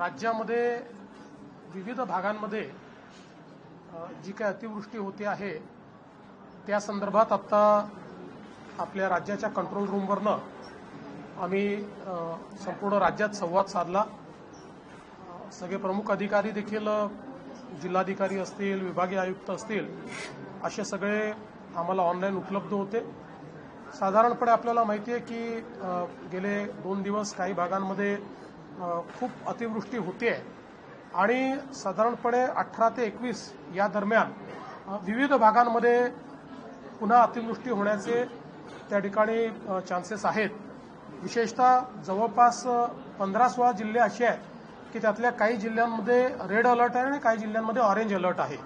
राज्यामध्ये विविध भागांमध्ये जी काही अतिवृष्टी होते आहे त्या संदर्भात आता आपल्या राज्याच्या कंट्रोल रूमवरनं आम्ही संपूर्ण राज्यात संवाद साधला। सगळे प्रमुख अधिकारी देखील जिल्हाधिकारी असतील, विभागीय आयुक्त असतील, असे सगळे आम्हाला ऑनलाईन उपलब्ध होते। साधारणपणे आपल्याला माहिती आहे की गेले 2 दिवस काही भागांमध्ये खूप अतिवृष्टी होते आणि साधारणपणे 18 ते 21 या दरम्यान विविध भागांमध्ये पुन्हा अतिवृष्टी होण्याचे त्या ठिकाणी चान्सेस आहेत। विशेषतः जवळपास 15-16 जिल्हे असे आहेत की त्यातल्या काही जिल्ह्यांमध्ये रेड अलर्ट आहे आणि काही जिल्ह्यांमध्ये ऑरेंज अलर्ट आहे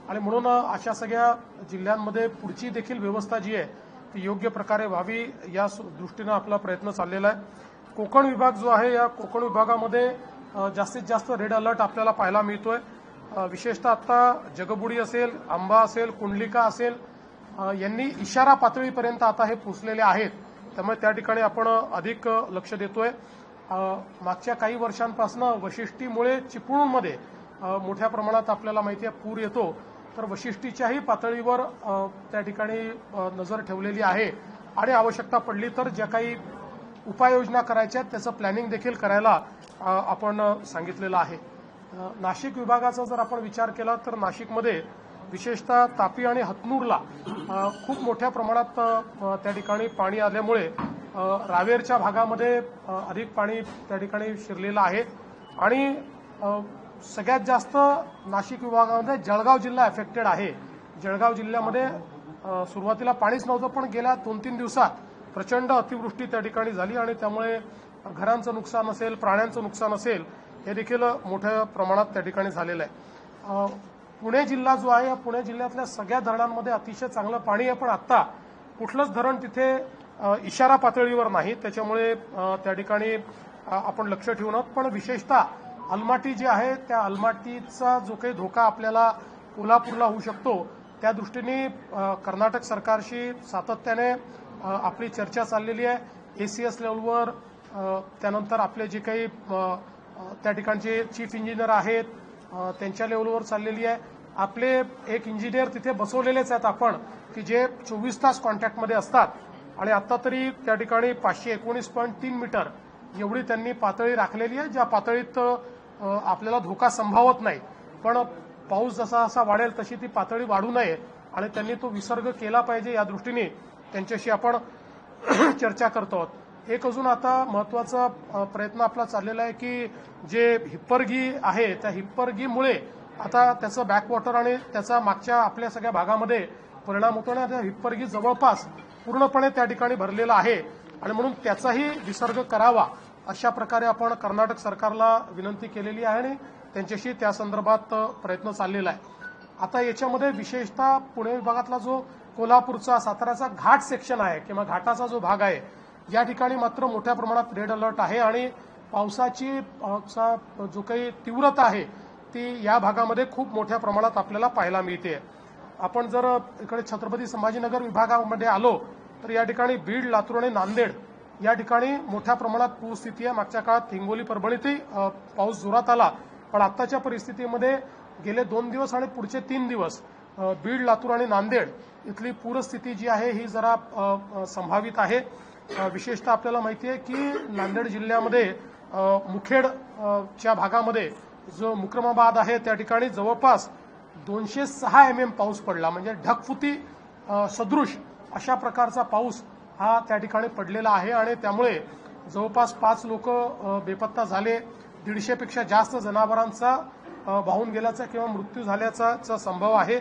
आणि म्हणून अशा सगळ्या जिल्ह्यांमध्ये पुढची देखील व्यवस्था जी आहे ती योग्य प्रकारे व्हावी या दृष्टीने आपला प्रयत्न चाललेला आहे। कोकण विभाग जो आहे या कोकण विभागामध्ये जास्तीत जास्त रेड अलर्ट आपल्याला पाहायला मिळतोय। विशेषतः आता जगबुडी असेल, आंबा असेल, कुंडलिका असेल यांनी इशारा पातळीपर्यंत आता हे पोहोचलेले आहेत, त्यामुळे त्या ठिकाणी आपण अधिक लक्ष देतोय। मागच्या काही वर्षांपासून वशिष्ठीमुळे चिपळूणमध्ये मोठ्या प्रमाणात आपल्याला माहिती आहे पूर येतो, तर वशिष्ठीच्याही पातळीवर त्या ठिकाणी नजर ठेवलेली आहे आणि आवश्यकता पडली तर ज्या काही उपाययोजना करायच्या त्याचं प्लॅनिंग देखील करायला आपण सांगितलेलं आहे। नाशिक विभागाचा जर आपण विचार केला तर नाशिकमध्ये विशेषतः तापी आणि हतनूरला खूप मोठ्या प्रमाणात त्या ठिकाणी पाणी आल्यामुळे रावेरच्या भागामध्ये अधिक पाणी त्या ठिकाणी शिरलेलं आहे आणि सगळ्यात जास्त नाशिक विभागामध्ये जळगाव जिल्हा अफेक्टेड आहे। जळगाव जिल्ह्यामध्ये सुरुवातीला पाणीच नव्हतं, पण गेल्या 2-3 दिवसात प्रचंड अतिवृष्टी त्या ठिकाणी झाली आणि त्यामुळे घरांचं नुकसान असेल, प्राण्यांचं नुकसान असेल, हे देखील मोठ्या प्रमाणात त्या ठिकाणी झालेलं आहे। पुणे जिल्हा जो आहे या पुणे जिल्ह्यातल्या सगळ्या धरणांमध्ये अतिशय चांगलं पाणी आहे, पण आता कुठलंच धरण तिथे इशारा पातळीवर नाही, त्याच्यामुळे त्या ठिकाणी आपण लक्ष ठेवून आहोत। पण विशेषतः अलमाटी जी आहे त्या अलमाटीचा जो काही धोका आपल्याला कोल्हापूरला होऊ शकतो त्या दृष्टीने कर्नाटक सरकारशी सातत्याने आपली चर्चा चाललेली आहे। ACS लेव्हलवर, त्यानंतर आपले जे काही त्या ठिकाणचे चीफ इंजिनियर आहेत त्यांच्या लेव्हलवर चाललेली आहे। आपले एक इंजिनियर तिथे बसवलेलेच आहेत आपण की जे 24 तास कॉन्टॅक्टमध्ये असतात आणि आता तरी त्या ठिकाणी 519.3 मीटर एवढी त्यांनी पातळी राखलेली आहे, ज्या पातळीत आपल्याला धोका संभावत नाही, पण पाऊस जसा जसा वाढेल तशी ती पातळी वाढू नये आणि त्यांनी तो विसर्ग केला पाहिजे या दृष्टीने त्यांच्याशी आपण चर्चा करतो आहोत। एक अजून आता महत्वाचा प्रयत्न आपला चाललेला आहे की जे हिप्परगी आहे त्या हिप्परगीमुळे आता त्याचं बॅकवॉटर आणि त्याचा मागच्या आपल्या सगळ्या भागामध्ये परिणाम होतो आणि हिप्परगी जवळपास पूर्णपणे त्या ठिकाणी भरलेला आहे आणि म्हणून त्याचाही विसर्ग करावा अशा प्रकारे आपण कर्नाटक सरकारला विनंती केलेली आहे आणि त्यांच्याशी त्या संदर्भात प्रयत्न चाललेला आहे। आता याच्यामध्ये विशेषतः पुणे विभागातला जो कोल्हापूरचा साताऱ्याचा घाट सेक्शन आहे किंवा घाटाचा जो भाग आहे या ठिकाणी मात्र मोठ्या प्रमाणात रेड अलर्ट आहे आणि पावसाची जो काही तीव्रता आहे ती या भागामध्ये खूप मोठ्या प्रमाणात आपल्याला पाहायला मिळते। आपण जर इकडे छत्रपती संभाजीनगर विभागामध्ये आलो तर या ठिकाणी बीड, लातूर आणि नांदेड या ठिकाणी मोठ्या प्रमाणात पूरस्थिती आहे। मागच्या काळात हिंगोली, परभणीतही पाऊस जोरात आला, पण आत्ताच्या परिस्थितीमध्ये गेले 2 दिवस आणि पुढचे 3 दिवस बीड, लातूर आणि नांदेड इथली पूरस्थिती जी आहे ही जरा संभावित आहे। विशेषतः आपल्याला माहिती आहे की नांदेड जिल्ह्यामध्ये मुखेडच्या भागामध्ये जो मुक्रमाबाद आहे त्या ठिकाणी जवळपास 206 mm पाऊस पडला, म्हणजे ढगफुटी सदृश अशा प्रकारचा पाऊस हा त्या ठिकाणी पडलेला आहे आणि त्यामुळे जवळपास 5 लोक बेपत्ता झाले, 150 पेक्षा जास्त जनावरांचा वाहून गेल्याचा किंवा मृत्यू झाल्याचा संभव आहे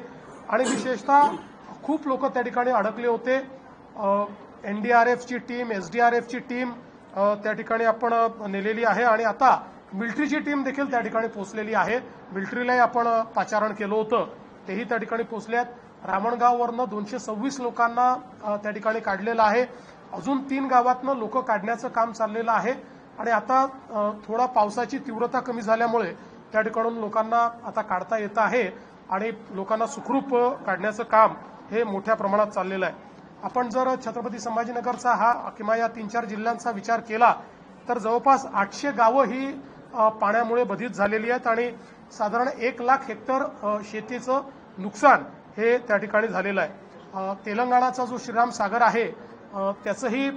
आणि विशेषतः खूप लोक त्या ठिकाणी अडकले होते। NDRFची टीम, SDRFची टीम त्या ठिकाणी आपण नेलेली आहे आणि आता मिलिटरीची टीम देखील त्या ठिकाणी पोहोचलेली आहे। मिलिटरीलाही आपण पाचारण केलं होतं, तेही त्या ठिकाणी पोहोचले आहेत। रामणगाववरनं 226 लोकांना त्या ठिकाणी काढलेलं आहे, अजून 3 गावातनं लोक काढण्याचं काम चाललेलं आहे आणि आता थोडा पावसाची तीव्रता कमी झाल्यामुळे त्या ठिकाणून लोकांना आता काढता येतं आहे आणि लोकांना सुखरूप काढण्याचं काम हे मोठ्या प्रमाणात चाललेलं आहे। आपण जर छत्रपती संभाजीनगरचा हा किंवा या 3-4 जिल्ह्यांचा विचार केला तर जवळपास 800 गावं ही पाण्यामुळे बाधित झालेली आहेत आणि साधारण 1 लाख हेक्टर शेतीचं नुकसान हे त्या ठिकाणी झालेलं आहे। तेलंगणाचा जो श्रीराम सागर आहे त्याचंही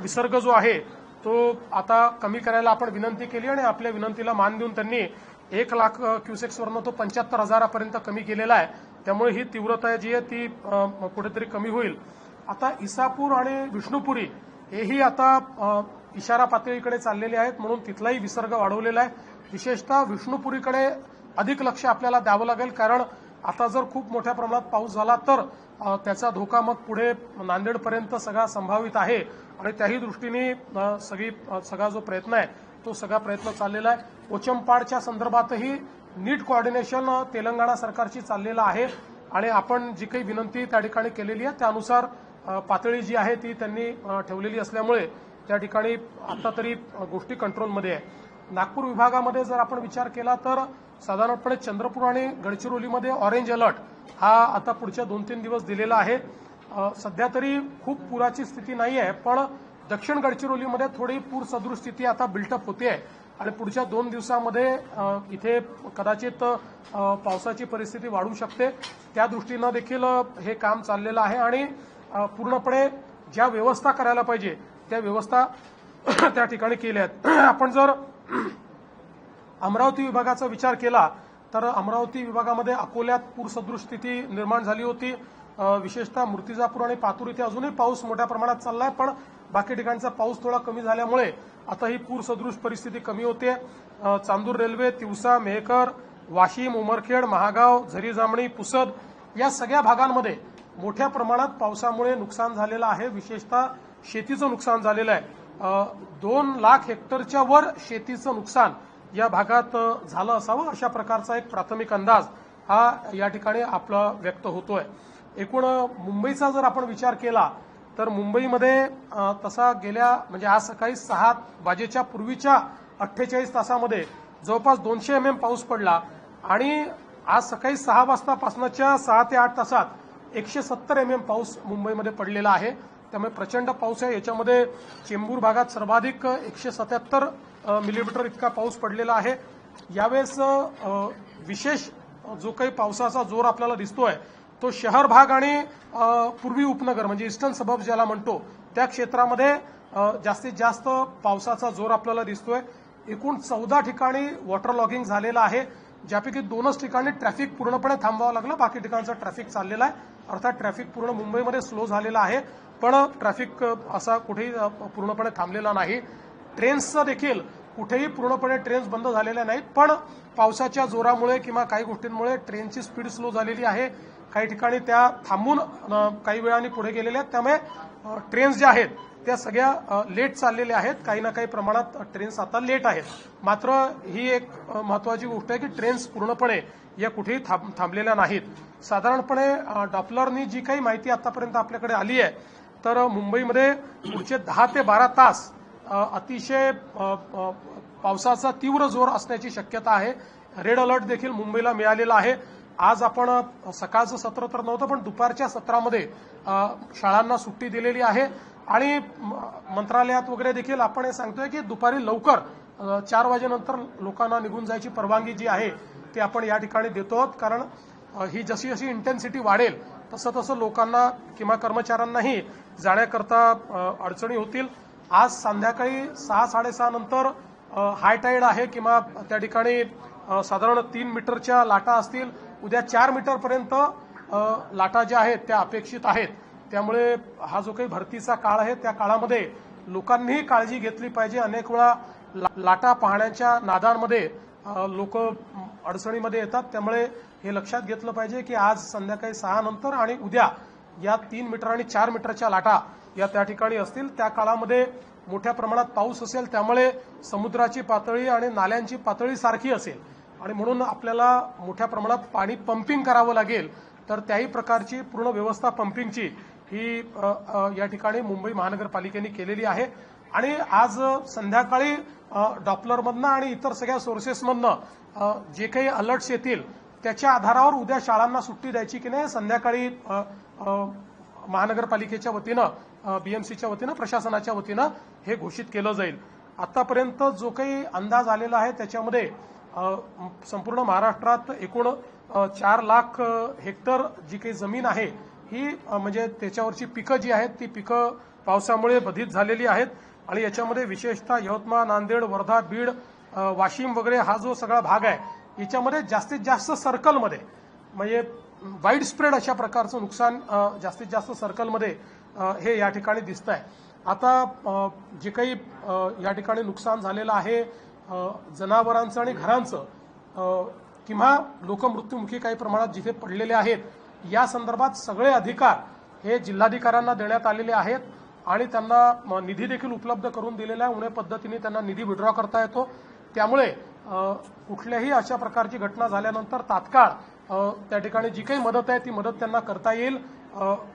विसर्ग जो आहे तो आता कमी करायला आपण विनंती केली आणि आपल्या विनंतीला मान देऊन त्यांनी 1 लाख क्युसेक्सवरनं तो 75,000पर्यंत कमी केलेला आहे। त्यामुळे ही तीव्रता जी आहे ती कुठेतरी कमी होईल। आता इसापूर आणि विष्णुपुरी हेही आता इशारा पातळीकडे चाललेले आहेत, म्हणून तिथलाही विसर्ग वाढवलेला आहे। विशेषतः विष्णुपुरीकडे अधिक लक्ष आपल्याला द्यावं लागेल, कारण आता जर खूप मोठ्या प्रमाणात पाऊस झाला तर त्याचा धोका मग पुढे नांदेडपर्यंत सगळा संभावित आहे आणि त्याही दृष्टीने सगळा जो प्रयत्न आहे तो सगळा प्रयत्न चाललेला आहे। पोचमपाडच्या संदर्भातही नीट कोऑर्डिनेशन तेलंगणा सरकारची चाललेलं आहे आणि आपण जी काही विनंती त्या ठिकाणी केलेली आहे त्यानुसार पातळी जी आहे ती त्यांनी ठेवलेली असल्यामुळे त्या ठिकाणी आता तरी गोष्टी कंट्रोलमध्ये आहे। नागपूर विभागामध्ये जर आपण विचार केला तर साधारणपणे चंद्रपूर आणि गडचिरोलीमध्ये ऑरेंज अलर्ट हा आता पुढच्या 2-3 दिवस दिलेला आहे। सध्या तरी खूप पुराची स्थिती नाही आहे, पण दक्षिण गडचिरोलीमध्ये थोडी पूर सदृश स्थिती आता बिल्टअप होते आहे आणि पुढच्या 2 दिवसामध्ये इथे कदाचित पावसाची परिस्थिती वाढू शकते। त्या दृष्टीनं देखील हे काम चाललेलं आहे आणि पूर्णपणे ज्या व्यवस्था करायला पाहिजे त्या व्यवस्था त्या ठिकाणी केल्या आहेत। आपण जर अमरावती विभागाचा विचार केला तर अमरावती विभागामध्ये अकोल्यात पूरसदृश स्थिती निर्माण झाली होती। विशेषतः मूर्तिजापूर आणि पातूर इथे अजूनही पाऊस मोठ्या प्रमाणात चाललाय, पण बाकी ठिकाणचा पाऊस थोडा कमी झाल्यामुळे आता ही पूरसदृश परिस्थिती कमी होते। चांदूर रेल्वे, तिवसा, मेहकर, वाशिम, उमरखेड, महागाव, झरी जामणी, पुसद या सगळ्या भागांमध्ये मोठ्या प्रमाणात पावसामुळे नुकसान झालेलं आहे। विशेषतः शेतीचं नुकसान झालेलं आहे। 2 लाख हेक्टरच्या वर शेतीचं नुकसान या भागात झालं असावं अशा प्रकारचा एक प्राथमिक अंदाज हा या ठिकाणी आपला व्यक्त होतोय। एकूण मुंबईचा जर आपण विचार केला तर मुंबईमध्ये तसा गेल्या म्हणजे आज सकाळी 6 वाजेच्या पूर्वीच्या 48 तासामध्ये जवळपास 200 mm पाऊस पडला आणि आज सकाळी 6 वाजतापासूनच्या 6 ते 8 तासात 170 mm पाऊस मुंबईमध्ये पडलेला आहे। त्यामुळे प्रचंड पाऊस आहे। याच्यामध्ये चेंबूर भागात सर्वाधिक 177 मिलीमीटर इतका पाऊस पडलेला आहे। यावेळेस विशेष जो काही पावसाचा जोर आपल्याला दिसतोय तो शहर भाग आणि पूर्वी उपनगर म्हणजे ईस्टर्न सबब ज्याला म्हणतो त्या क्षेत्रामध्ये जास्तीत जास्त पावसाचा जोर आपल्याला दिसतोय। एकूण 14 ठिकाणी वॉटर लॉगिंग झालेलं आहे, ज्यापैकी 2च ठिकाणी ट्रॅफिक पूर्णपणे थांबवावं लागलं, बाकी ठिकाणचं ट्रॅफिक चाललेलं आहे। अर्थात ट्रॅफिक पूर्ण मुंबईमध्ये स्लो झालेलं आहे, पण ट्रॅफिक असा कुठेही पूर्णपणे थांबलेला नाही। ट्रेन्सचं देखील कुठेही पूर्णपणे ट्रेन्स बंद झालेल्या नाहीत, पण पावसाच्या जोरामुळे किंवा काही गोष्टींमुळे ट्रेनची स्पीड स्लो झालेली आहे। काही ठिकाणी त्या थांबून काही वेळाने पुढे गेलेल्या आहेत, त्यामुळे ट्रेन्स ज्या आहेत त्या सगळ्या लेट चाललेल्या आहेत। काही ना काही प्रमाणात ट्रेन्स आता लेट आहेत। मात्र ही एक महत्वाची गोष्ट आहे की ट्रेन्स पूर्णपणे या कुठेही थांबलेल्या नाहीत। साधारणपणे डॉपलरनी जी काही माहिती आतापर्यंत आपल्याकडे आली आहे तर मुंबईमध्ये पुढचे 10 ते 12 तास अतिशय पावसाचा तीव्र जोर असण्याची शक्यता आहे। रेड अलर्ट देखील मुंबईला मिळालेला आहे। आज आपण सकाळचं सत्र तर नव्हतं, पण दुपारच्या सत्रामध्ये शाळांना सुट्टी दिलेली आहे आणि मंत्रालयात वगैरे देखील आपण हे सांगतोय की दुपारी लवकर 4 वाजेनंतर लोकांना निघून जायची परवानगी जी आहे ती आपण या ठिकाणी देतो आहोत, कारण ही जशी जशी इंटेन्सिटी वाढेल तसं तसं लोकांना किंवा कर्मचाऱ्यांनाही जाण्याकरता अडचणी होतील। आज संध्याकाळी 6-6:30 नंतर हाय टाईड आहे किंवा त्या ठिकाणी साधारण 3 मीटरच्या लाटा असतील। उद्या 4 मीटरपर्यंत लाटा ज्या आहेत त्या अपेक्षित आहेत। त्यामुळे हा जो काही भरतीचा काळ आहे त्या काळामध्ये लोकांनीही काळजी घेतली पाहिजे। अनेक वेळा लाटा पाहण्याच्या नादांमध्ये लोक अडचणीमध्ये येतात, त्यामुळे हे लक्षात घेतलं पाहिजे की आज संध्याकाळी 6 नंतर आणि उद्या या 3 मीटर आणि 4 मीटरच्या लाटा या त्या ठिकाणी असतील। त्या काळामध्ये मोठ्या प्रमाणात पाऊस असेल, त्यामुळे समुद्राची पातळी आणि नाल्यांची पातळी सारखी असेल आणि म्हणून आपल्याला मोठ्या प्रमाणात पाणी पंपिंग करावं लागेल। तर त्याही प्रकारची पूर्ण व्यवस्था पंपिंगची ही या ठिकाणी मुंबई महानगरपालिकेने केलेली आहे आणि आज संध्याकाळी डॉपलरमधनं आणि इतर सगळ्या सोर्सेसमधनं जे काही अलर्ट्स येतील त्याच्या आधारावर उद्या शाळांना सुट्टी द्यायची की नाही संध्याकाळी महानगरपालिकेच्या वतीनं बीएमसीच्या वतीनं प्रशासनाच्या वतीनं हे घोषित केलं जाईल। आतापर्यंत जो काही अंदाज आलेला आहे त्याच्यामध्ये संपूर्ण महाराष्ट्रात एकूण 4 लाख हेक्टर जी काही जमीन आहे ही म्हणजे त्याच्यावरची पिकं जी आहेत ती पिकं पावसामुळे बाधित झालेली आहेत आणि याच्यामध्ये विशेषतः यवतमाळ, नांदेड, वर्धा, बीड, वाशिम वगैरे हा जो सगळा भाग आहे याच्यामध्ये जास्तीत जास्त सर्कलमध्ये म्हणजे वाईड स्प्रेड अशा प्रकारचं नुकसान जास्तीत जास्त सर्कलमध्ये हे या ठिकाणी दिसत आहे। आता जे काही या ठिकाणी नुकसान झालेलं आहे जनावरांचं आणि घरांचं किंवा लोक मृत्युमुखी काही प्रमाणात जिथे पडलेले आहेत या संदर्भात सगळे अधिकार हे जिल्हाधिकाऱ्यांना देण्यात आलेले आहेत आणि त्यांना निधी देखील उपलब्ध करून दिलेला आहे। उन्हे पद्धतीने त्यांना निधी विड्रॉ करता येतो। त्यामुळे कुठल्याही अशा प्रकारची घटना झाल्यानंतर तात्काळ त्या ठिकाणी जी काही मदत आहे ती मदत त्यांना करता येईल।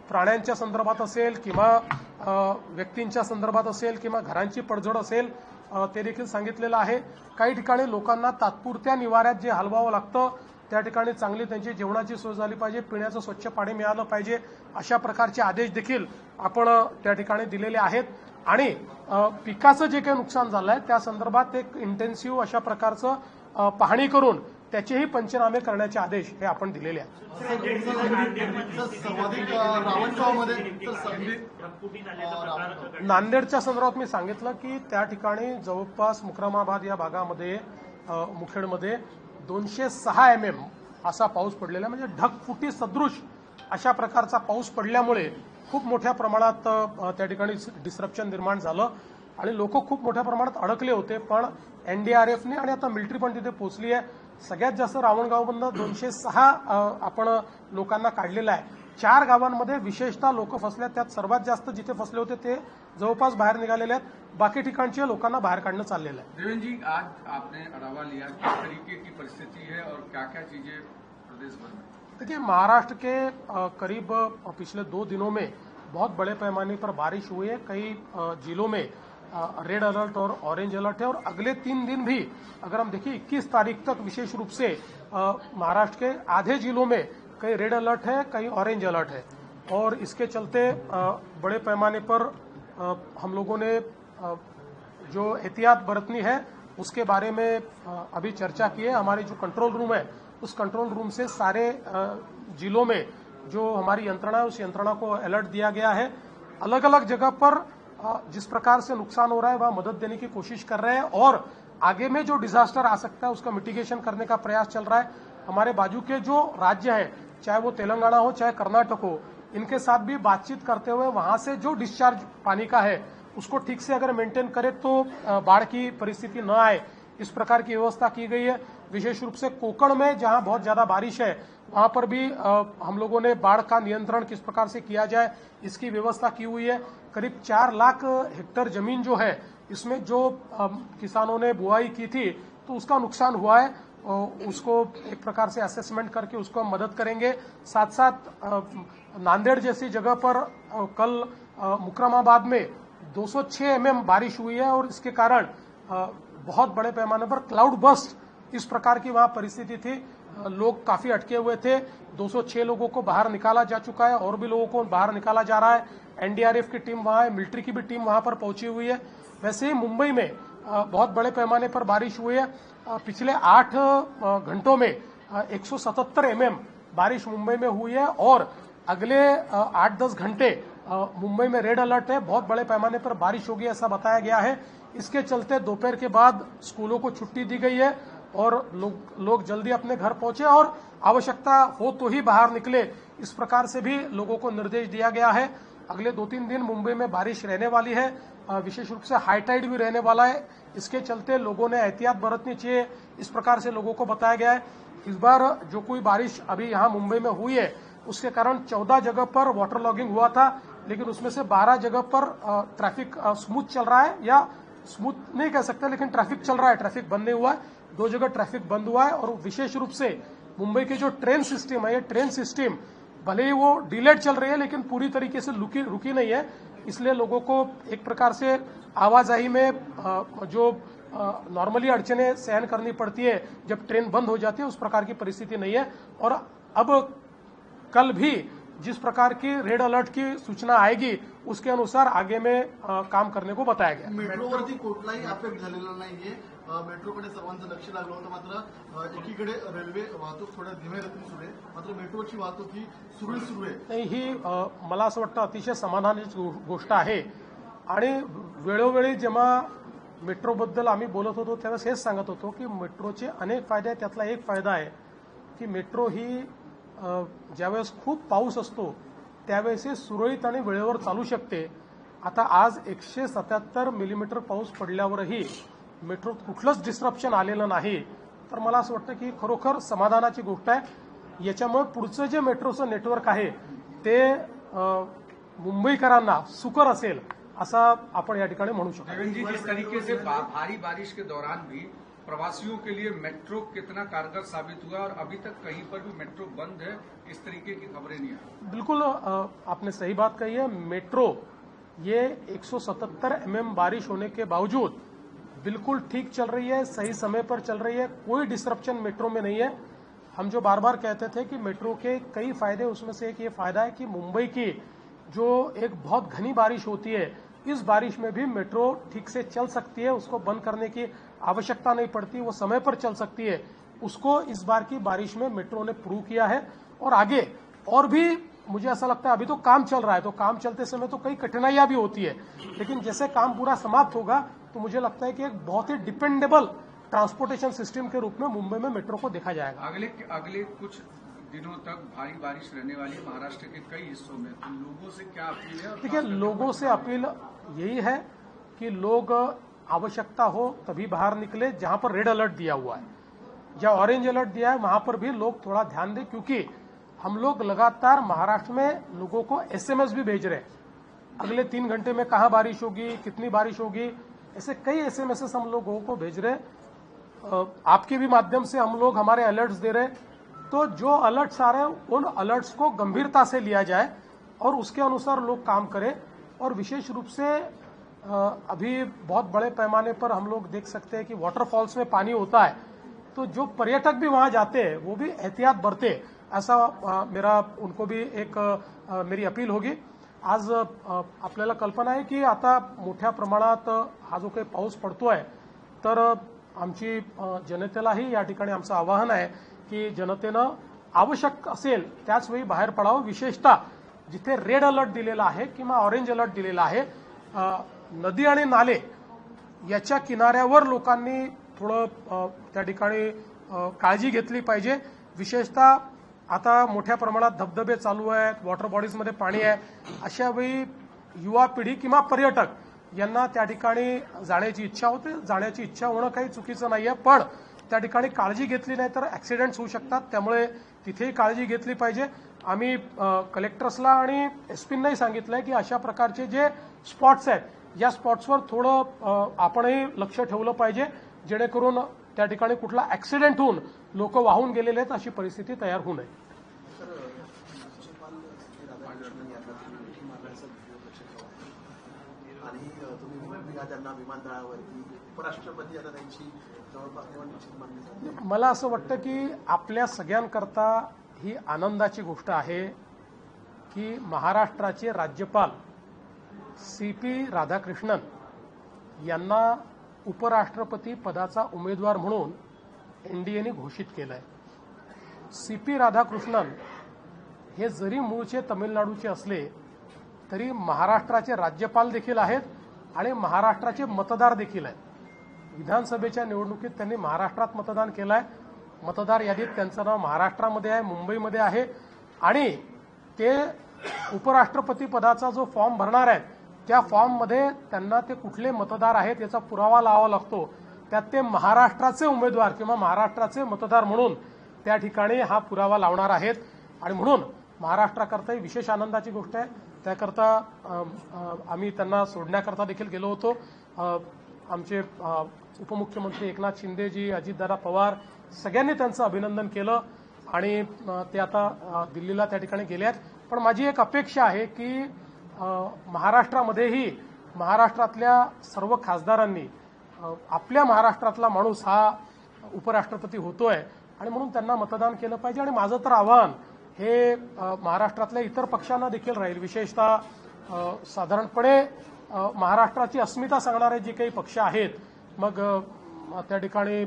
प्राण्यांच्या संदर्भात असेल किंवा व्यक्तींच्या संदर्भात असेल किंवा घरांची पडझड असेल ते देखील सांगितलेलं आहे। काही ठिकाणी लोकांना तात्पुरत्या निवाऱ्यात जे हलवावं लागतं त्या ठिकाणी चांगली त्यांची जेवणाची सोय झाली पाहिजे, पिण्याचं स्वच्छ पाणी मिळालं पाहिजे, अशा प्रकारचे आदेश देखील आपण त्या ठिकाणी दिलेले आहेत। आणि पिकाचं जे काही नुकसान झालं आहे त्या संदर्भात एक इंटेन्सिव्ह अशा प्रकारचं पाहणी करून त्याचेही पंचनामे करण्याचे आदेश हे आपण दिलेले आहेत। नांदेडच्या संदर्भात मी सांगितलं की त्या ठिकाणी जवळपास मुक्रमाबाद या भागामध्ये मुखेडमध्ये 206 mm असा पाऊस पडलेला आहे। म्हणजे ढगफुटी सदृश अशा प्रकारचा पाऊस पडल्यामुळे खूप मोठ्या प्रमाणात त्या ठिकाणी डिस्रप्शन निर्माण झालं आणि लोक खूप मोठ्या प्रमाणात अडकले होते। पण एनडीआरएफने आणि आता मिलिटरी पण तिथे पोहोचली आहे। सगळ्यात जास्त रावणगावमधनं 206 आपण लोकांना काढलेलं आहे। 4 गावांमध्ये विशेषतः लोक फसल्यात, त्यात सर्वात जास्त जिथे फसले होते ते जवळपास बाहेर निघालेले आहेत, बाकी ठिकाणचे लोकांना बाहेर काढणं चाललेलं आहे। देवेंद्र जी, आज आपने अड़ावा लिया, किस तरीके की परिस्थिति है और क्या क्या चीजें प्रदेश भर में? देखिए, महाराष्ट्र के करीब पिछले 2 दिनों में बहुत बड़े पैमाने पर बारिश हुई है। कई जिलों में रेड अलर्ट और ऑरेंज अलर्ट है और अगले 3 दिन भी अगर हम देखिए 21 तारीख तक विशेष रूप से महाराष्ट्र के आधे जिलों में कई रेड अलर्ट है, कई ऑरेंज अलर्ट है और इसके चलते बड़े पैमाने पर हम लोगों ने जो एहतियात बरतनी है उसके बारे में अभी चर्चा की है। हमारी जो कंट्रोल रूम है उस कंट्रोल रूम से सारे जिलों में जो हमारी यंत्रणा है उस यंत्रणा को अलर्ट दिया गया है। अलग अलग जगह पर जिस प्रकार से नुकसान हो रहा है वह मदद देने की कोशिश कर रहे हैं और आगे में जो डिजास्टर आ सकता है उसका मिटिगेशन करने का प्रयास चल रहा है। हमारे बाजू के जो राज्य है, चाहे वो तेलंगाना हो चाहे कर्नाटक हो, इनके साथ भी बातचीत करते हुए वहां से जो डिस्चार्ज पानी का है उसको ठीक से अगर मेंटेन करे तो बाढ़ की परिस्थिति न आए, इस प्रकार की व्यवस्था की गई है। विशेष रूप से कोकण में जहां बहुत ज्यादा बारिश है वहां पर भी हम लोगों ने बाढ़ का नियंत्रण किस प्रकार से किया जाए इसकी व्यवस्था की हुई है। करीब 4 लाख हेक्टर जमीन जो है इसमें जो किसानों ने बुआई की थी तो उसका नुकसान हुआ है, उसको एक प्रकार से असेसमेंट करके उसको हम मदद करेंगे। साथ साथ नांदेड़ जैसी जगह पर कल मुकरमाबाद में 206 mm बारिश हुई है और इसके कारण बहुत बड़े पैमाने पर क्लाउड बस्ट इस प्रकार की वहां परिस्थिति थी। लोग काफी अटके हुए थे। 206 लोगों को बाहर निकाला जा चुका है और भी लोगों को बाहर निकाला जा रहा है। एनडीआरएफ की टीम वहां है, मिलिट्री की भी टीम वहां पर पहुंची हुई है। वैसे ही मुंबई में बहुत बड़े पैमाने पर बारिश हुई है। पिछले 8 घंटों में 177 mm बारिश मुंबई में हुई है और अगले 8-10 घंटे मुंबई में रेड अलर्ट है। बहुत बड़े पैमाने पर बारिश होगी ऐसा बताया गया है। इसके चलते दोपहर के बाद स्कूलों को छुट्टी दी गई है और लोग जल्दी अपने घर पहुंचे और आवश्यकता हो तो ही बाहर निकले, इस प्रकार से भी लोगों को निर्देश दिया गया है। अगले 2-3 दिन मुंबई में बारिश रहने वाली है, विशेष रूप से हाई टाइड भी रहने वाला है। इसके चलते लोगों ने एहतियात बरतनी चाहिए, इस प्रकार से लोगों को बताया गया है। इस बार जो कोई बारिश अभी यहाँ मुंबई में हुई है उसके कारण 14 जगह पर वाटर लॉगिंग हुआ था, लेकिन उसमें से 12 जगह पर ट्रैफिक स्मूथ चल रहा है, या स्मूथ नहीं कह सकते लेकिन ट्रैफिक चल रहा है, ट्रैफिक बंद नहीं हुआ है। 2 जगह ट्रैफिक बंद हुआ है और विशेष रूप से मुंबई के जो ट्रेन सिस्टम है, ये ट्रेन सिस्टम भले ही वो डिलेड चल रही है लेकिन पूरी तरीके से रुकी नहीं है। इसलिए लोगों को एक प्रकार से आवाजाही में जो नॉर्मली अड़चने सहन करनी पड़ती है जब ट्रेन बंद हो जाती है उस प्रकार की परिस्थिति नहीं है। और अब कल भी जिस प्रकार की रेड अलर्ट की सूचना आएगी उसके अनुसार आगे में काम करने को बताया गया। मेट्रोवरती कुठलाही अफेक्ट झालेला नाहीये। मेट्रोकडे सर्वांचं लक्ष लागलं होतं, मात्र एकीकडे रेल्वे वाहतूक थोड्या धीम्या गतीने सुरू आहे, मात्र मेट्रोची वाहतूक ही सुरळीत सुरू आहे। नाही, ही मला असं वाटतं अतिशय समाधानाची गोष्ट आहे। आणि वेळोवेळी जेव्हा मेट्रोबद्दल आम्ही बोलत होतो त्यावेळेस हेच सांगत होतो की मेट्रोचे अनेक फायदे आहेत। त्यातला एक फायदा आहे की मेट्रो ही ज्यावेळेस खूप पाऊस असतो त्यावेळेस हे सुरळीत आणि वेळेवर चालू शकते। आता आज 177 मिलीमीटर पाऊस पडल्यावरही मेट्रोत कुठलंच डिस्ट्रप्शन आलेलं नाही, तर मला असं वाटतं की खरोखर समाधानाची गोष्ट आहे। याच्यामुळे पुढचं जे मेट्रोचं नेटवर्क आहे ते मुंबईकरांना सुकर असेल असा आपण या ठिकाणी म्हणू शकतो। देवेंद्र जी, जिस तरीके से भारी बारिश के दौरान भी प्रवासियों के लिए मेट्रो कितना कारगर साबित हुआ और अभी तक कहीं पर भी मेट्रो बंद है इस तरीके की खबरें नहीं आई। बिल्कुल आपने सही बात कही है। मेट्रो ये 177 mm बारिश होने के बावजूद बिल्कुल ठीक चल रही है, सही समय पर चल रही है, कोई डिस्ट्रप्शन मेट्रो में नहीं है। हम जो बार बार कहते थे कि मेट्रो के कई फायदे, उसमें से एक ये फायदा है कि मुंबई की जो एक बहुत घनी बारिश होती है इस बारिश में भी मेट्रो ठीक से चल सकती है, उसको बंद करने की आवश्यकता नहीं पड़ती, वो समय पर चल सकती है। उसको इस बार की बारिश में मेट्रो ने प्रूव किया है। और आगे और भी मुझे ऐसा लगता है, अभी तो काम चल रहा है, तो काम चलते समय तो कई कठिनाइयां भी होती है, लेकिन जैसे काम पूरा समाप्त होगा तो मुझे लगता है कि एक बहुत ही डिपेंडेबल ट्रांसपोर्टेशन सिस्टम के रूप में मुंबई में मेट्रो को देखा जाएगा। अगले कुछ दिनों तक भारी बारिश रहने वाली है महाराष्ट्र के कई हिस्सों में, तो लोगों से क्या अपील है? देखिए, लोगों से अपील यही है कि लोग आवश्यकता हो तभी बाहर निकले। जहां पर रेड अलर्ट दिया हुआ है या ऑरेंज अलर्ट दिया है वहां पर भी लोग थोड़ा ध्यान दें, क्योंकि हम लोग लगातार महाराष्ट्र में लोगों को एसएमएस भी भेज रहे हैं। अगले 3 घंटे में कहां बारिश होगी, कितनी बारिश होगी, ऐसे कई एसएमएस हम लोगों को भेज रहे। आपके भी माध्यम से हम लोग हमारे अलर्ट्स दे रहे। तो जो अलर्ट्स आ रहे हैं उन अलर्ट्स को गंभीरता से लिया जाए और उसके अनुसार लोग काम करें। और विशेष रूप से अभी बहुत बड़े पैमाने पर हम लोग देख सकते हैं कि वाटरफॉल्स में पानी होता है, तो जो पर्यटक भी वहां जाते हैं वो भी एहतियात बरते, ऐसा मेरा उनको भी एक मेरी अपील होगी। आज आपल्याला कल्पना आहे की आता मोठ्या प्रमाणात हा जो काही पाऊस पडतोय, तर आमची जनतेलाही या ठिकाणी आमचं आवाहन आहे की जनतेनं आवश्यक असेल त्याच वेळी बाहेर पडावं। विशेषतः जिथे रेड अलर्ट दिलेला आहे किंवा ऑरेंज अलर्ट दिलेला आहे, नदी आणि नाले याच्या किनाऱ्यावर लोकांनी थोडं त्या ठिकाणी काळजी घेतली पाहिजे। विशेषतः आता मोठ्या प्रमाणात धबधबे चालू आहेत, वॉटर बॉडीजमध्ये पाणी आहे, अशा वेळी युवा पिढी किंवा पर्यटक यांना त्या ठिकाणी जाण्याची इच्छा होते। जाण्याची इच्छा होणं काही चुकीचं नाहीये, पण त्या ठिकाणी काळजी घेतली नाही तर ऍक्सिडेंट्स होऊ शकतात, त्यामुळे तिथेही काळजी घेतली पाहिजे। आम्ही कलेक्टर्सला आणि एसपींनाही सांगितलंय की अशा प्रकारचे जे स्पॉट्स आहेत या स्पॉट्सवर थोडं आपणही लक्ष ठेवलं पाहिजे, जेणेकरून त्या ठिकाणी कुठला ऍक्सिडेंट होऊन लोक वाहून गेलेले आहेत अशी परिस्थिती तयार होऊ नये। आणि तुम्ही त्यांना विमानतळावरती उपराष्ट्रपती आता त्यांची जवळपास निवडणुकीची मागणी करते। मला असं वाटतं की आपल्या सगळ्यांकरता ही आनंदाची गोष्ट आहे की महाराष्ट्राचे राज्यपाल सीपी राधाकृष्णन यांना उपराष्ट्रपती पदाचा उमेदवार म्हणून एनडीएने घोषित केलंय। सीपी राधाकृष्णन हे जरी मूळचे तमिळनाडूचे असले तरी महाराष्ट्राचे राज्यपाल देखील आहेत आणि महाराष्ट्राचे मतदार देखील आहेत। विधानसभेच्या निवडणुकीत त्यांनी महाराष्ट्रात मतदान केलंय, मतदार यादीत त्यांचं नाव महाराष्ट्रामध्ये आहे, मुंबईमध्ये आहे, आणि ते उपराष्ट्रपती पदाचा जो फॉर्म भरणार आहेत त्या फॉर्ममध्ये त्यांना ते कुठले मतदार आहेत याचा पुरावा लावावा लागतो। त्यात ते महाराष्ट्राचे उमेदवार किंवा महाराष्ट्राचे मतदार म्हणून त्या ठिकाणी हा पुरावा लावणार आहेत, आणि म्हणून महाराष्ट्राकरताही विशेष आनंदाची गोष्ट आहे। त्याकरता आम्ही त्यांना सोडण्याकरता देखील गेलो होतो। आमचे उपमुख्यमंत्री एकनाथ शिंदेजी, अजितदादा पवार सगळ्यांनी त्यांचं अभिनंदन केलं आणि ते आता दिल्लीला त्या ठिकाणी गेले आहेत। पण माझी एक अपेक्षा आहे की महाराष्ट्रामध्येही महाराष्ट्रातल्या सर्व खासदारांनी आपल्या महाराष्ट्रातला माणूस हा उपराष्ट्रपती होतोय आणि म्हणून त्यांना मतदान केलं पाहिजे। आणि माझं तर आव्हान हे महाराष्ट्रातल्या इतर पक्षांना देखील राहील. विशेषतः साधारणपणे महाराष्ट्राची अस्मिता सांगणारे जे काही पक्ष आहेत, मग त्या ठिकाणी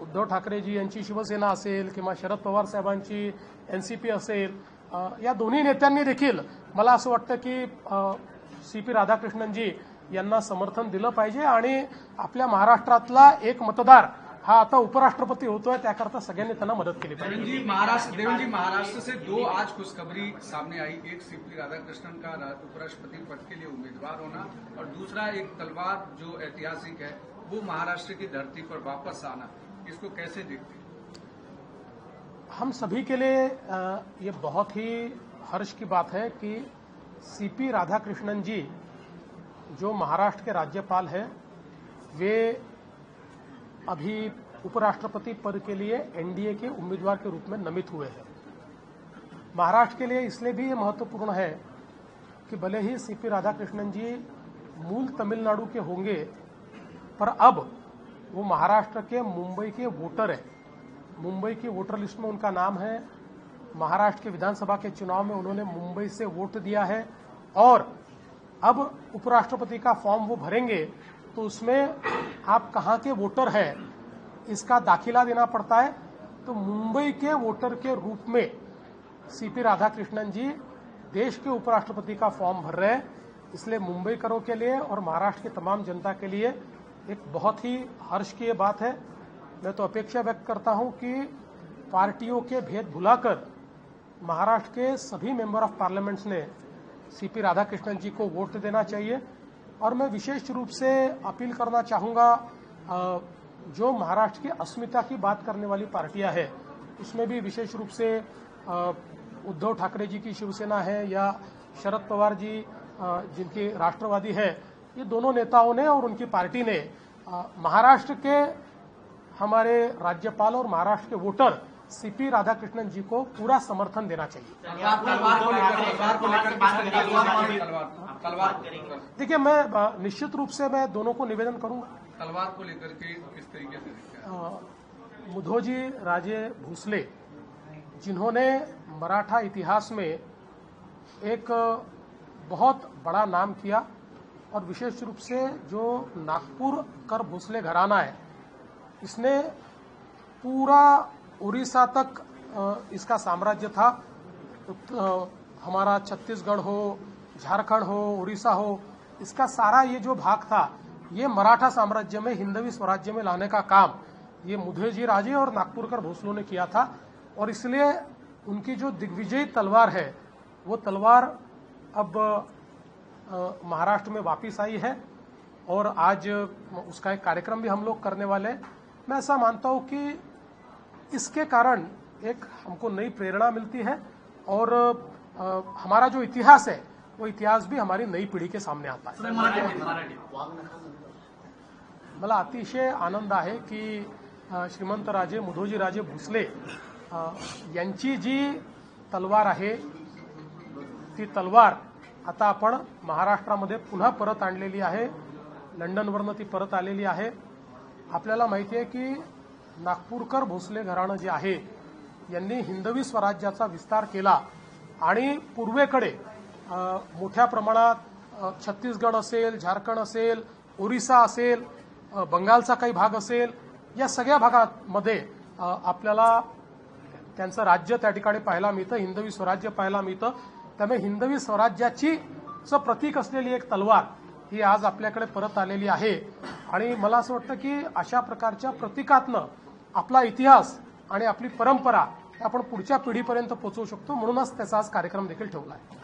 उद्धव ठाकरेजी यांची शिवसेना असेल किंवा शरद पवार साहेबांची एनसीपी असेल, या दोन्ही नेत्यांनी देखील मला असं वाटतं की CP राधाकृष्णनजी यांना समर्थन दिलं पाहिजे आणि आपल्या महाराष्ट्रातला एक मतदार हा आता उपराष्ट्रपती होतोय, त्याकरता सगळ्यांनी त्यांना मदत केली पाहिजे. देवेंद्र जी, महाराष्ट्र से 2 आज खुशखबरी सामने आई. एक CP राधाकृष्णन का उपराष्ट्रपति पद के लिए उम्मीदवार होना और दूसरा एक तलवार जो ऐतिहासिक है वो महाराष्ट्र की धरती पर वापस आना. इसको कैसे देखते हैं? हम सभी के लिए ये बहुत ही हर्ष की बात है कि CP राधाकृष्णन जी जो महाराष्ट्र के राज्यपाल हैं, वे अभी उपराष्ट्रपति पद के लिए NDA के उम्मीदवार के रूप में नामित हुए हैं. महाराष्ट्र के लिए इसलिए भी ये महत्वपूर्ण है कि भले ही CP राधाकृष्णन जी मूल तमिलनाडु के होंगे, पर अब वो महाराष्ट्र के मुंबई के वोटर हैं. मुंबई की वोटर लिस्ट में उनका नाम है. महाराष्ट्र के विधानसभा के चुनाव में उन्होंने मुंबई से वोट दिया है और अब उपराष्ट्रपति का फॉर्म वो भरेंगे तो उसमें आप कहाँ के वोटर हैं इसका दाखिला देना पड़ता है. तो मुंबई के वोटर के रूप में CP राधाकृष्णन जी देश के उपराष्ट्रपति का फॉर्म भर रहे हैं. इसलिए मुंबईकरों के लिए और महाराष्ट्र की तमाम जनता के लिए एक बहुत ही हर्ष की बात है. मैं तो अपेक्षा व्यक्त करता हूं कि पार्टियों के भेद भुलाकर महाराष्ट्र के सभी मेंबर ऑफ पार्लियामेंट्स ने CP राधाकृष्णन जी को वोट देना चाहिए. और मैं विशेष रूप से अपील करना चाहूंगा, जो महाराष्ट्र की अस्मिता की बात करने वाली पार्टियां हैं, उसमें भी विशेष रूप से उद्धव ठाकरे जी की शिवसेना है या शरद पवार जी जिनकी राष्ट्रवादी है, ये दोनों नेताओं ने और उनकी पार्टी ने महाराष्ट्र के हमारे राज्यपाल और महाराष्ट्र के वोटर CP राधाकृष्णन जी को पूरा समर्थन देना चाहिए. देखिए, मैं निश्चित रूप से मैं दोनों को निवेदन करूंगा. तलवार को लेकर के किस तरीके से मुधोजी राजे भोसले, जिन्होंने मराठा इतिहास में एक बहुत बड़ा नाम किया और विशेष रूप से जो नागपुर कर भोसले घराना है, इसने पूरा उड़ीसा तक इसका साम्राज्य था. हमारा छत्तीसगढ़ हो, झारखंड हो, उड़ीसा हो, इसका सारा ये जो भाग था, ये मराठा साम्राज्य में हिंदवी स्वराज्य में लाने का काम ये मुधोजी राजे और नागपुरकर भोसलों ने किया था. और इसलिए उनकी जो दिग्विजयी तलवार है, वो तलवार अब महाराष्ट्र में वापिस आई है और आज उसका एक कार्यक्रम भी हम लोग करने वाले हैं. मैं ऐसा मानता हूं कि इसके कारण एक हमको नई प्रेरणा मिलती है और हमारा जो इतिहास है वो इतिहास भी हमारी नई पिढी के सामने आता है. मला अतिशय आनंद आहे की श्रीमंत राजे मुधोजी राजे भोसले यांची जी तलवार आहे, ती तलवार आता आपण महाराष्ट्रामध्ये पुन्हा परत आणलेली आहे. लंडनवरनं ती परत आलेली आहे. आपल्याला माहिती आहे की नागपूरकर भोसले घराणं जे आहे, यांनी हिंदवी स्वराज्याचा विस्तार केला आणि पूर्वेकडे मोठ्या प्रमाणात छत्तीसगड असेल, झारखंड असेल, ओरिसा असेल, बंगालचा काही भाग असेल, या सगळ्या भागामध्ये आपल्याला त्यांचं राज्य त्या ठिकाणी पाहायला मिळतं, हिंदवी स्वराज्य पाहायला मिळतं. त्यामुळे हिंदवी स्वराज्याची प्रतीक असलेली एक तलवार ही आज आपल्याकडे परत आलेली आहे. आणि मला असं वाटतं की अशा प्रकारच्या प्रतीकातनं आपला इतिहास आणि आपली परंपरा आपण पुढच्या पिढीपर्यंत पोहोचवू शकतो. म्हणूनच त्याचा आज कार्यक्रम देखील ठेवला आहे.